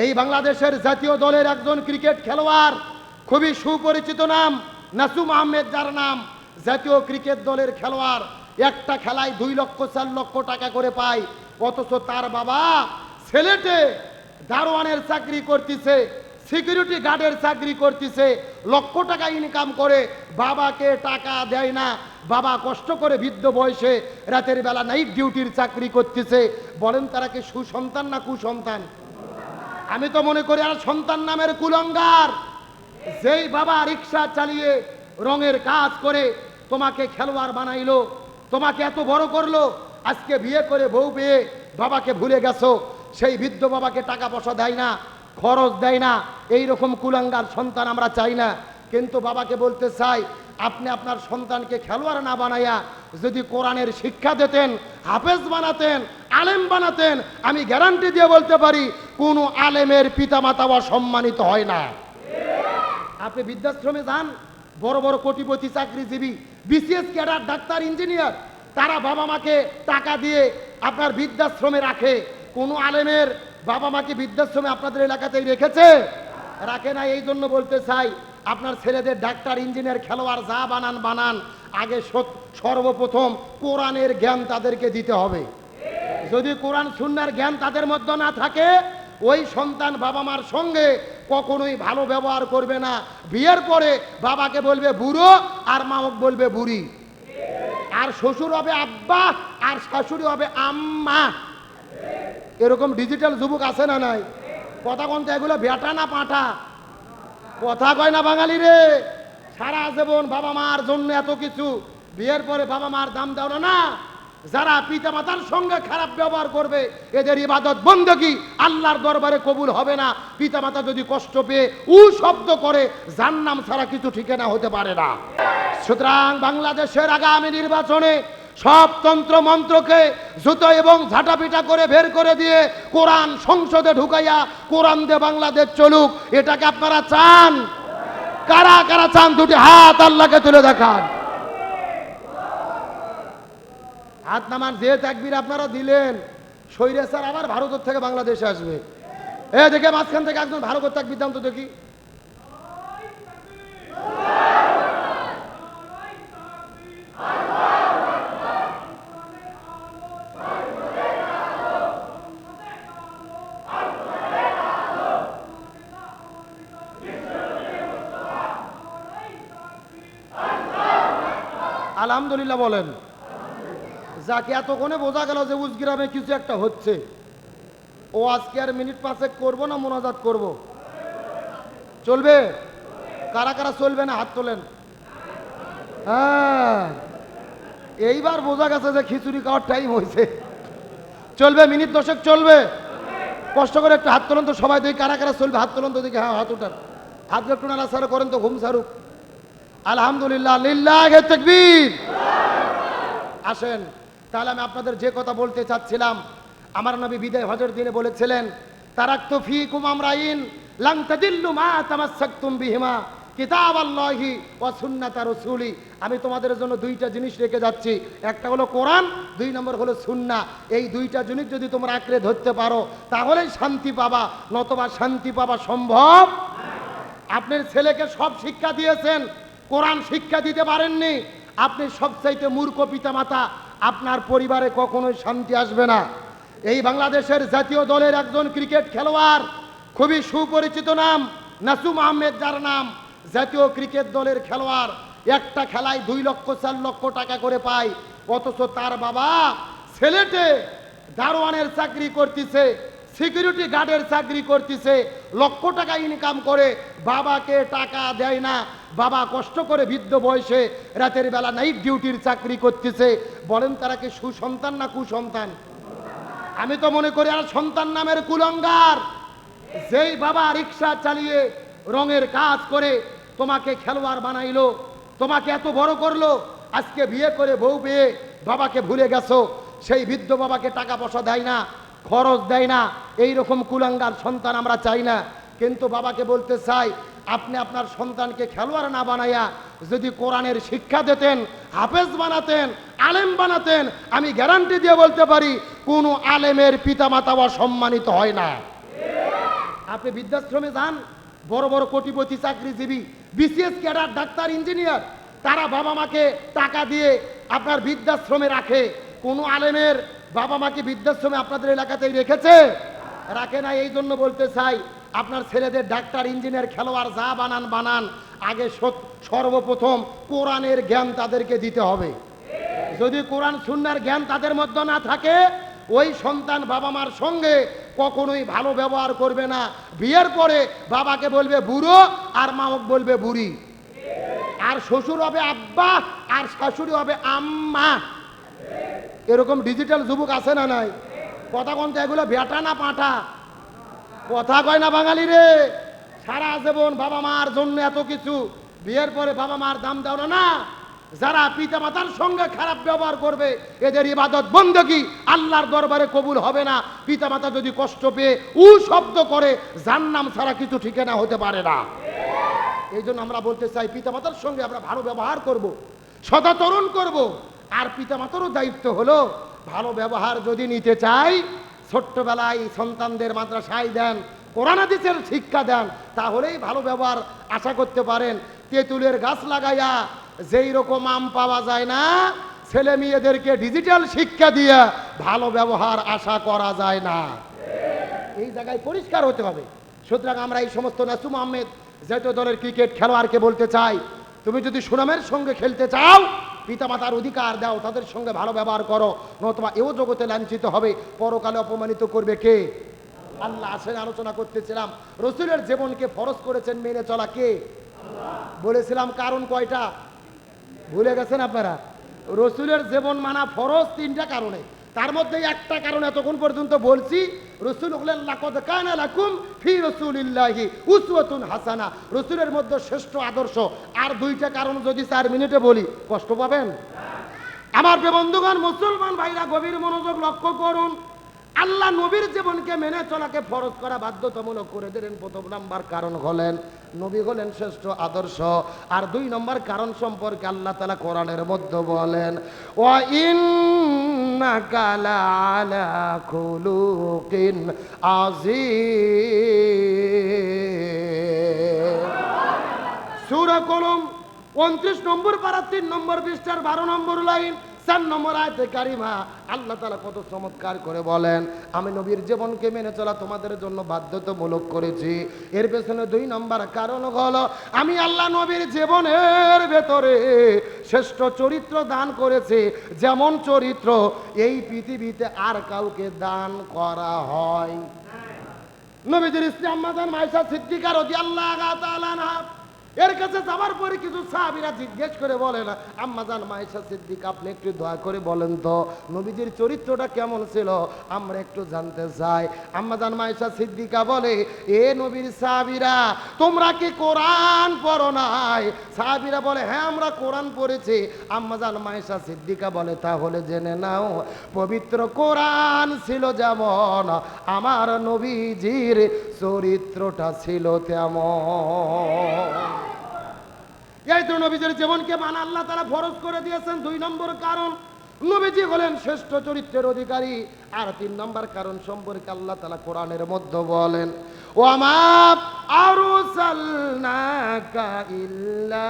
এই বাংলাদেশের জাতীয় দলের একজন ক্রিকেট খেলোয়াড়, খুবই সুপরিচিত নাম নাসুম আহমেদ, যার নাম জাতীয় ক্রিকেট দলের খেলোয়াড়। একটা খেলায় 2 লক্ষ 4 লক্ষ টাকা করে পায়, অথচ তার বাবা সিলেটে দারোয়ানের চাকরি করতেছে, সিকিউরিটি গার্ডের চাকরি করতেছে, লক্ষ টাকা ইনকাম করে বাবাকে টাকা দেয় না। বাবা কষ্ট করে বৃদ্ধ বয়সে রাতের বেলা নাইট ডিউটির চাকরি করতেছে। বলেন তারা কি সুসন্তান না কুসন্তান? আমি তো মনে করি আর সন্তান নামের কুলঙ্গার। যেই বাবা রিক্সা চালিয়ে রঙের কাজ করে তোমাকে খেলোয়াড় বানাইলো, তোমাকে এত বড় করলো, আজকে বিয়ে করে বউ পেয়ে বাবাকে ভুলে গেছো। সেই বৃদ্ধ বাবাকে টাকা পয়সা দেয় না, খরচ দেয় না। এই রকম কুলাঙ্গার সন্তান আমরা চাই না। কিন্তু বাবাকে বলতে চাই, আপনি আপনার সন্তানকে খেলোয়াড় না বানাইয়া যদি কোরআনের শিক্ষা দিতেন, হাফেজ বানাতেন, আলেম বানাতেন, আমি গ্যারান্টি দিয়ে বলতে পারি কোনো আলেমের পিতামাতা অসম্মানিত হয় না। আপনি বৃদ্ধাশ্রমে যান, বড় বড় কোটিপতি চাকরিজীবী, বিসিএস ক্যাডার, ডাক্তার, ইঞ্জিনিয়ার, তারা বাবা মাকে টাকা দিয়ে আপনার বৃদ্ধাশ্রমে রাখে। কোনো আলেমের বাবা মাকে বৃদ্ধাশ্রমে আপনাদের এলাকাতেই রেখেছে? রাখে না। এই জন্য বলতে চাই, আপনার ছেলেদের ডাক্তার, ইঞ্জিনিয়ার, খেলোয়াড় যা বানান বানান, আগে সর্বপ্রথম কোরআনের জ্ঞান তাদেরকে দিতে হবে। যদি কোরআন সুন্নাহর জ্ঞান তাদের মধ্যে না থাকে, ওই সন্তান বাবা মার সঙ্গে কখনোই ভালো ব্যবহার করবে না। বিয়ের পরে বাবাকে বলবে বুড়ো আর মাকে বলবে বুড়ি, আর শ্বশুর হবে আব্বা আর শাশুড়ি হবে আম্মা। এরকম ডিজিটাল যুবক আছে না নাই? কথা বলতে এগুলো বেটা না পাঁঠা? কথা কয় না বাঙালি রে। সারা জীবন বাবা মার জন্য এত কিছু, বিয়ের পরে বাবা মার দাম দাও না। যারা পিতা মাতার সঙ্গে খারাপ ব্যবহার করবে, এদের ইবাদত বন্দেগী আল্লাহর দরবারে কবুল হবে না। পিতা মাতা যদি কষ্ট পেয়ে শব্দ করে, জান্নাম ছাড়া কিছু ঠিকানা হতে পারে না। সুতরাং বাংলাদেশের আগামী নির্বাচনে সব তন্ত্র মন্ত্রকে জুতো এবং ঝাঁটাপিটা করে বের করে দিয়ে কোরআন সংসদে ঢুকাইয়া কোরআন দিয়ে বাংলাদেশ চলুক, এটাকে আপনারা চান? কারা কারা চান? দুটি হাত আল্লাহকে তুলে দেখান। হাত নামান। যে তাকবীর আপনারা দিলেন, স্বৈরাচার আবার ভারতের থেকে বাংলাদেশে আসবে। দেখে মাঝখান থেকে একজন ভারতের তাকবীর দাম তো দেখি। আলহামদুলিল্লাহ বলেন। যাকে এতক্ষণে বোঝা গেল যে উজগ্রামে কিছু একটা হচ্ছে, ও আজকে আর মিনিট 5 করবো না মোনাজাত করব? চলবে? কারা কারা চলবে না হাত তোলেন। হ্যাঁ, এইবার বোঝা গেছে যে খিচুড়ি খাওয়ার টাইম হয়েছে। চলবে? মিনিট 10 চলবে? কষ্ট করে একটু হাত তোলেন তো সবাই, দেখি কারা কারা চলবে। হাত তোলেন তো দেখি। হ্যাঁ, হাত উঠান। হাত একটু নাড়াচাড়া করেন তো, ঘুম ছাড়ুক। আলহামদুলিল্লাহ, লিল্লাহি তাকবীর। আসেন তাহলে আমি আপনাদের যে কথা বলতে চাচ্ছিলাম, আমার নবী বিদায় হজের দিনে বলেছিলেন, তারাকতু ফীকুম আমরাইন লান তাদিল্লু মা তামাসসাকতুম বিহিমা কিতাবাল্লাহি ওয়া সুন্নাতা রাসূলি। আমি তোমাদের জন্য 2টা জিনিস রেখে যাচ্ছি, একটা হলো কোরআন, 2 নম্বর হলো সুন্নাহ। এই 2টা জিনিস যদি তোমরা আঁকড়ে ধরতে পারো, তাহলেই শান্তি পাবা, নতবা শান্তি পাওয়া সম্ভব। আপনার ছেলেকে সব শিক্ষা দিয়েছেন, কোরআন শিক্ষা দিতে পারেননি, আপনি সবচাইতে মূর্খ পিতামাতা। আপনার পরিবারে কখনোই শান্তি আসবে না। এই বাংলাদেশের জাতীয় দলের একজন ক্রিকেট খেলোয়াড়, খুবই সুপরিচিত নাম নাসুম আহমেদ, যার নাম জাতীয় ক্রিকেট দলের খেলোয়াড়। একটা খেলায় 2 লক্ষ 4 লক্ষ টাকা করে পায়, অথচ তার বাবা সিলেটে দারোয়ানের চাকরি করতেছে, সিকিউরিটি গার্ডের চাকরি করতেছে, লক্ষ টাকা ইনকাম করে বাবাকে টাকা দেয় না। বাবা কষ্ট করে বৃদ্ধ বয়সে রাতের বেলা নাইট ডিউটির চাকরি করতেছে। বলেন তারা কি সুসন্তান না কুসন্তান? আমি তো মনে করি আর সন্তান নামের কুলঙ্গার। যেই বাবা রিক্সা চালিয়ে রঙের কাজ করে তোমাকে খেলোয়াড় বানাইলো, তোমাকে এত বড় করলো, আজকে বিয়ে করে বউ পেয়ে বাবাকে ভুলে গেছো। সেই বৃদ্ধ বাবাকে টাকা পয়সা দেয় না, খরচ দেয় না। এই রকম কুলাঙ্গার সন্তান আমরা চাই না। কিন্তু বাবাকে বলতে চাই, আপনি আপনার সন্তানকে খেলোয়াড় না বানাইয়া যদি কোরআনের শিক্ষা দিতেন, হাফেজ বানাতেন, আলেম বানাতেন, আমি গ্যারান্টি দিয়ে বলতে পারি কোনো আলেমের পিতামাতা অসম্মানিত হয় না। আপনি বৃদ্ধাশ্রমে যান, বড় বড় কোটিপতি চাকরিজীবী, বিসিএস ক্যাডার, ডাক্তার, ইঞ্জিনিয়ার, তারা বাবা মাকে টাকা দিয়ে আপনার বৃদ্ধাশ্রমে রাখে। কোনো আলেমের বাবা মাকে বৃদ্ধাশ্রমে আপনাদের এলাকাতেই রেখেছে? রাখে না। এই জন্য বলতে চাই, আপনার ছেলেদের ডাক্তার, ইঞ্জিনিয়ার, খেলোয়াড় যা বানান বানান, আগে সর্বপ্রথম কোরআনের জ্ঞান তাদেরকে দিতে হবে। যদি কোরআন সুন্নাহর জ্ঞান তাদের মধ্যে না থাকে, ওই সন্তান বাবা মার সঙ্গে কখনোই ভালো ব্যবহার করবে না। বিয়ের পরে বাবাকে বলবে বুড়ো আর মাকে বলবে বুড়ি, আর শ্বশুর হবে আব্বা আর শাশুড়ি হবে আম্মা। এরকম ডিজিটাল যুবক আছে না নাই? কথা কমতে এগুলো বেটা না পাঁঠা? কথা কয় না বাঙালি রে। সারা জীবন বাবা মার জন্য এত কিছু, বিয়ের পরে বাবা মার দাম দাও না। যারা পিতা মাতার সঙ্গে খারাপ ব্যবহার করবে, এদের ইবাদত বন্দেগী আল্লাহর দরবারে কবুল হবে না। পিতা মাতা যদি কষ্ট পেয়ে শব্দ করে, জাহান্নাম ছাড়া কিছু ঠিকানা হতে পারে না। এই জন্য আমরা বলতে চাই, পিতা মাতার সঙ্গে আমরা ভালো ব্যবহার করব, সদাচরণ করব। আর পিতা মাতারও দায়িত্ব হলো ভালো ব্যবহার যদি নিতে চাই, ছোট্টবেলায় সন্তানদের মাদ্রাসায় দেন, কোরআন হাদিসের শিক্ষা দেন, তাহলেই ভালো ব্যবহার আশা করতে পারেন। তেঁতুলের গাছ লাগাইয়া যেই রকম আম পাওয়া যায় না, ছেলে মেয়েদেরকে ডিজিটাল শিক্ষা দিয়ে ভালো ব্যবহার আশা করা যায় না। এই জায়গায় পরিষ্কার হতে হবে। সুতরাং আমরা এই সমস্ত নাসুম আহমেদ জাতীয় দলের ক্রিকেট খেলোয়াড়কে বলতে চাই, তুমি যদি সুনামের সঙ্গে খেলতে চাও, পিতামাতার অধিকার দাও, তাদের সঙ্গে ভালো ব্যবহার করো, নতুবা এও জগতে লাঞ্ছিত হবে, পরকালে অপমানিত করবে কে? আল্লাহ। আসেন আলোচনা করতেছিলাম, রসুলের জীবনকে ফরজ করেছেন মেনে চলা কে? বলেছিলাম কারণ কয়টা? ভুলে গেছেন আপনারা? রসুলের জীবন মানা ফরজ তিনটা কারণে, তার মধ্যে একটা কারণ এতক্ষণ পর্যন্ত বলছি, রসুল হলেন লাকাদ কানা লাকুম ফি রাসূলিল্লাহি উসওয়াতুন হাসানা, রসুলের মধ্যে শ্রেষ্ঠ আদর্শ। আর দুইটা কারণ যদি 4 মিনিটে বলি কষ্ট পাবেন? আমার বন্ধুগণ, মুসলমান ভাইরা গভীর মনোযোগ লক্ষ্য করুন। আল্লাহ নবীর জীবনকে মেনে চলাকে ফরজ করা বাধ্যতামূলক করে দিলেন। প্রথম নাম্বার কারণ হলেন নবী হলেন শ্রেষ্ঠ আদর্শ। আর 2 নম্বর কারণ সম্পর্কে আল্লাহ তাআলা কোরআনের মধ্যে বলেন, ওয়া ইন্নাকা লাআলা খুলুকিন আযীম। সূরা কলম 29 নম্বর পারা 3 নম্বর পৃষ্ঠার 12 নম্বর লাইন 4 নম্বর আয়াতে কারিমা আল্লাহ তাআলা কত চমৎকার করে বলেন, আমি নবীর জীবনকে মেনে চলা তোমাদের জন্য বাধ্যতামূলক করেছি। এর পেছনে 2 নম্বর কারণ হলো, আমি আল্লাহ নবীর জীবনের ভেতরে শ্রেষ্ঠ চরিত্র দান করেছি, যেমন চরিত্র এই পৃথিবীতে আর কাউকে দান করা হয়। নবীজির স্ত্রী আম্মা জান আয়েশা সিদ্দিকা রাদিয়াল্লাহু তাআলা আনহা, এর কাছে যাওয়ার পরে কিছু সাহাবীরা জিজ্ঞেস করে বলেন, আম্মা জান আয়েশা সিদ্দিকা, আপনি একটু দয়া করে বলেন তো নবীজির চরিত্রটা কেমন ছিল, আমরা একটু জানতে চাই। আম্মা জান আয়েশা সিদ্দিকা বলে, এ নবীর সাহাবীরা, তোমরা কি কোরআন পড়ো নাই? সাহাবীরা বলে, হ্যাঁ আমরা কোরআন পড়েছি। আম্মা জান আয়েশা সিদ্দিকা বলে, তাহলে জেনে নাও, পবিত্র কোরআন ছিল যেমন, আমার নবীজির চরিত্রটা ছিল তেমন। এই তো নবীজির জীবনকে মানা আল্লাহ তাআলা ফরজ করে দিয়েছেন। 2 নম্বর কারণ, নবীজি হলেন শ্রেষ্ঠ চরিত্রের অধিকারী। আর 3 নম্বর কারণ সম্পর্কে আল্লাহ তাআলা কোরআনের মধ্যে বলেন, ওয়ামা আরসালনাকা ইল্লা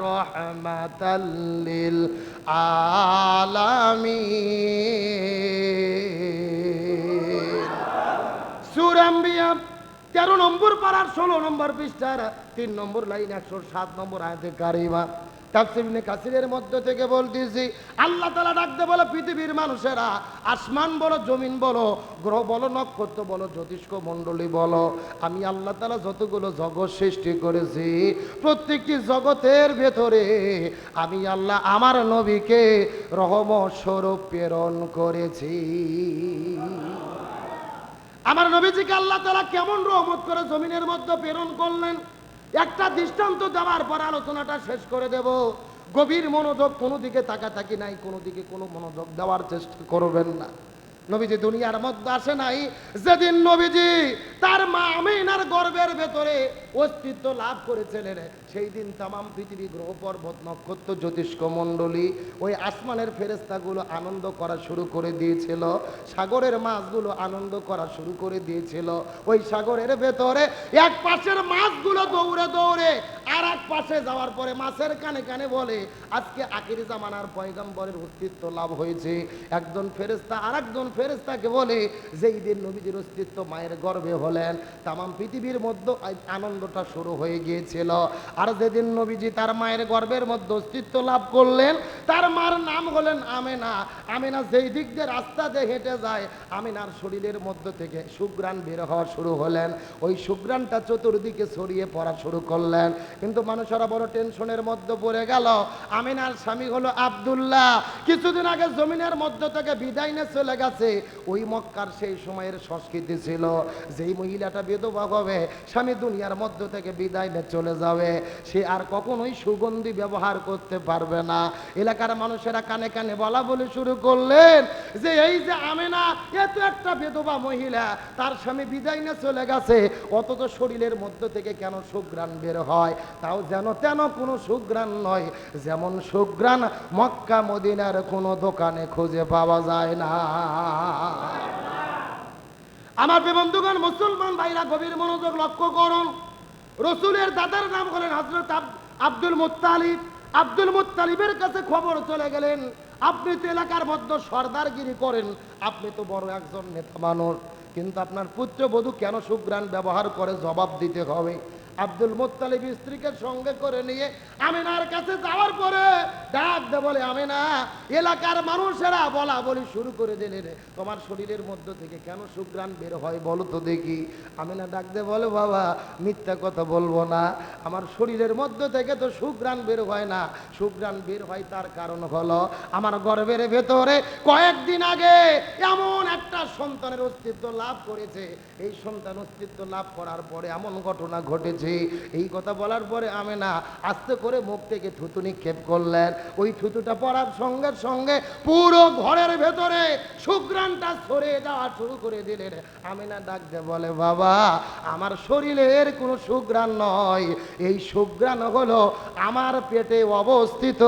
রাহমাতাল লিল আলামিন। সূরা আম্বিয়া 13 নম্বর পারার 16 নম্বর পৃষ্ঠার 3 নম্বর লাইন 107 নম্বর আয়াতে কারিমা। তাফসীর ইবনে কাসিরের মধ্যে থেকে বলতেছি, আল্লাহ তাআলা ডাকতে বলে, পৃথিবীর মানুষেরা, আসমান বলো, জমিন বলো, গ্রহ বলো, নক্ষত্র বলো, জ্যোতিষ্ক মণ্ডলী বলো, আমি আল্লাহ তাআলা যতগুলো জগৎ সৃষ্টি করেছি, প্রত্যেকটি জগতের ভেতরে আমি আল্লাহ আমার নবীকে রহমত স্বরূপ প্রেরণ করেছি। আমার নবীজিকে আল্লাহ তাআলা কেমন রহমত করে জমিনের মধ্যে প্রেরণ করলেন, একটা দৃষ্টান্ত দেওয়ার পর আলোচনাটা শেষ করে দেব। গভীর মনোযোগ, কোনো দিকে তাকাতাকি নাই, কোনো দিকে কোনো মনোযোগ দেওয়ার চেষ্টা করবেন না। নবীজি দুনিয়ার মধ্যে আসে নাই যেদিন নবীজি তার মা আমিনার গর্ভের ভেতরে অস্তিত্ব লাভ করেছিলেন, সেই দিন তামাম পৃথিবী, গ্রহ পর্বত, নক্ষত্র, জ্যোতিষ্ক মণ্ডলী, ওই আসমানের ফেরেশতাগুলো আনন্দ করা শুরু করে দিয়েছিল, সাগরের মাছগুলো আনন্দ করা শুরু করে দিয়েছিল। ওই সাগরের ভেতরে এক পাশের মাছগুলো দৌড়ে দৌড়ে আর এক পাশে যাওয়ার পরে মাছের কানে কানে বলে, আজকে আখির জামানার পয়গম্বরের অস্তিত্ব লাভ হয়েছে। একজন ফেরেশতা আর একজন ফেরেশতাকে বলে, যেই দিন নবীজির অস্তিত্ব মায়ের গর্ভে হলেন, তামাম পৃথিবীর মধ্যে আনন্দটা শুরু হয়ে গিয়েছিল। আর যেদিন নবীজি তার মায়ের গর্ভের মধ্যে অস্তিত্ব লাভ করলেন, তার মার নাম হলেন আমেনা। আমেনা যেই দিক দিয়ে রাস্তা দিয়ে হেঁটে যায়, আমেনার শরীরের মধ্য থেকে সুঘ্রাণ বের হওয়া শুরু হলেন। ওই সুঘ্রাণটা চতুর্দিকে ছড়িয়ে পড়া শুরু করলেন। কিন্তু মানুষেরা বড় টেনশনের মধ্যে পড়ে গেল। আমেনার স্বামী হলো আব্দুল্লাহ, কিছুদিন আগে জমিনের মধ্য থেকে বিদায় নিয়ে চলে গেছে। ওই মক্কার সেই সময়ের সংস্কৃতি ছিল, যেই মহিলাটা বিধবা হবে, স্বামী দুনিয়ার মধ্য থেকে বিদায় নিয়ে চলে যাবে, সে আর কখনোই সুগন্ধি ব্যবহার করতে পারবে না। এলাকার মানুষেরা কানে কানে বলা বলে শুরু করলেন যে এই যে আমেনা, এত একটা বিধবা মহিলা, তার স্বামী বিদায় নিয়ে চলে গেছে, অথচ শরীরের মধ্য থেকে কেন সুঘ্রাণ বের হয়? তাও যেন তেন কোনো সুঘ্রাণ নয়, যেমন সুঘ্রাণ মক্কা মদিনার কোনো দোকানে খুঁজে পাওয়া যায় না। আমার বন্ধুগণ, মুসলমান ভাইরা, গভীর মনোযোগ লক্ষ্য করুন। রসুলের দাদার নাম হলেন হযরত আব্দুল মুত্তালিব। আব্দুল মুত্তালিবের কাছে খবর চলে গেলেন, আপনি তো এলাকার মধ্যে সর্দারগিরি করেন, আপনি তো বড় একজন নেতা মানুষ, কিন্তু আপনার পুত্রবধূ কেন সুঘ্রাণ ব্যবহার করে জবাব দিতে হবে। আব্দুল মুত্তালিব স্ত্রীকে সঙ্গে করে নিয়ে আমিনার কাছে যাওয়ার পরে ডাক দে বলে, আমিনা, এলাকার মানুষেরা বলা বলি শুরু করে দিলেন, তোমার শরীরের মধ্য থেকে কেন সুঘ্রাণ বের হয় বলো তো দেখি। আমিনা ডাক দে বলে, বাবা, মিথ্যা কথা বলবো না, আমার শরীরের মধ্য থেকে তো সুঘ্রাণ বের হয় না। সুঘ্রাণ বের হয় তার কারণ হলো, আমার গর্ভের ভেতরে কয়েকদিন আগে এমন একটা সন্তানের অস্তিত্ব লাভ করেছে। এই সন্তান অস্তিত্ব লাভ করার পরে এমন ঘটনা ঘটেছে। এই কথা বলার পরে আমেনা আস্তে করে মুখ থেকে থুতু নিক্ষেপ করলেন। ওই থুতুটা পড়ার সঙ্গে সঙ্গে পুরো ঘরের ভেতরে সুঘ্রাণটা ছড়িয়ে যাওয়া শুরু করে দিলেন। আমেনা ডাক দিয়ে বলে, বাবা, আমার শরীরের কোনো সুঘ্রাণ নয়, এই সুঘ্রাণ হলো আমার পেটে অবস্থিত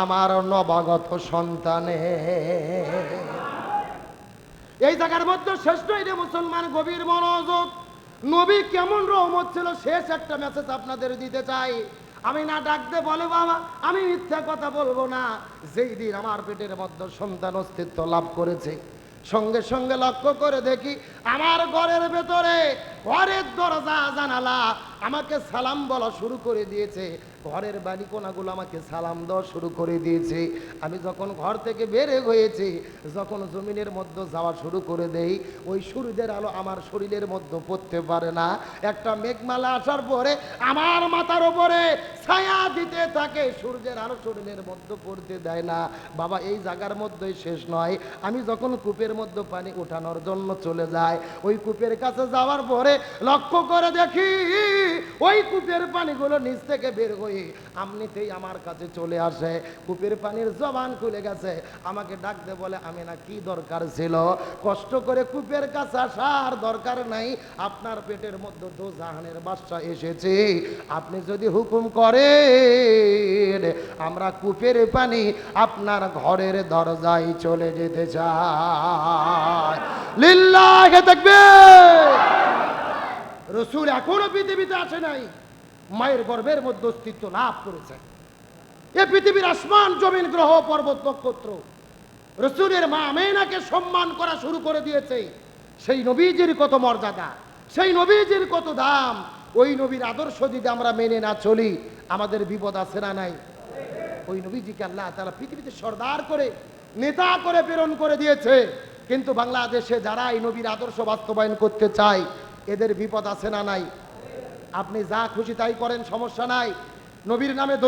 আমার নবাগত সন্তানে। এই জায়গার মধ্যে শ্রেষ্ঠ এটা মুসলমান, গভীর মনোযোগ। নবী কেমন রহমত ছিল, শেষ একটা মেসেজ আপনাদের দিতে চাই। আমি না ডাকতে বলে, বাবা, আমি মিথ্যা কথা বলবো না, যেই দিন আমার পেটের মধ্যে সন্তান অস্তিত্ব লাভ করেছে, সঙ্গে সঙ্গে লক্ষ্য করে দেখি আমার ঘরের ভেতরে ঘরের দরজা জানালা আমাকে সালাম বলা শুরু করে দিয়েছে, ঘরের বাড়িকোনাগুলো আমাকে সালাম দেওয়া শুরু করে দিয়েছে। আমি যখন ঘর থেকে বেরে হয়েছি, যখন জমিনের মধ্যে যাওয়া শুরু করে দেই, ওই সূর্যের আলো আমার শরীরের মধ্যে পড়তে পারে না। একটা মেঘমালা আসার পরে আমার মাথার ওপরে ছায়া দিতে থাকে, সূর্যের আলো শরীরের মধ্যে পড়তে দেয় না। বাবা, এই জায়গার মধ্যেই শেষ নয়, আমি যখন কূপের মধ্যে পানি উঠানোর জন্য চলে যাই, ওই কূপের কাছে যাওয়ার পরে লক্ষ্য করে দেখি ওই কূপের পানিগুলো নিচ থেকে বের হয়ে এমনিতেই আমার কাছে চলে আসে। কূপের পানির জবান খুলে গেছে। আমাকে ডাকতে বলে, আমি না, কি দরকার ছিল? কষ্ট করে কূপের কাছে আসার দরকার নাই, আপনার পেটের মধ্যে দো জাহানের বাদশা এসেছে, আপনি যদি হুকুম করেন আমরা কূপের পানি আপনার ঘরের দরজায় চলে যেতে চাই। লিল্লাহি তাকবীর। রসুল এখনো পৃথিবীতে আসে নাই, মায়ের গর্ভের মধ্যে অস্তিত্ব লাভ করেছে। এ পৃথিবীর আসমান জমিন গ্রহ পর্বত নক্ষত্র রসুলের মা আমেনাকে সম্মান করা শুরু করে দিয়েছে। সেই নবীজির কত মর্যাদা, সেই নবীজির কত দাম। ওই নবীর আদর্শ যদি আমরা মেনে না চলি, আমাদের বিপদ আছে না নাই? ওই নবীজিকে আল্লাহ তাআলা পৃথিবীতে সর্দার করে, নেতা করে প্রেরণ করে দিয়েছে। কিন্তু বাংলাদেশে যারা এই নবীর আদর্শ বাস্তবায়ন করতে চায়, এদের বিপদ আছে না নাই? আপনি যা খুশি তাই করেন, সমস্যা নাই, নবীর নামে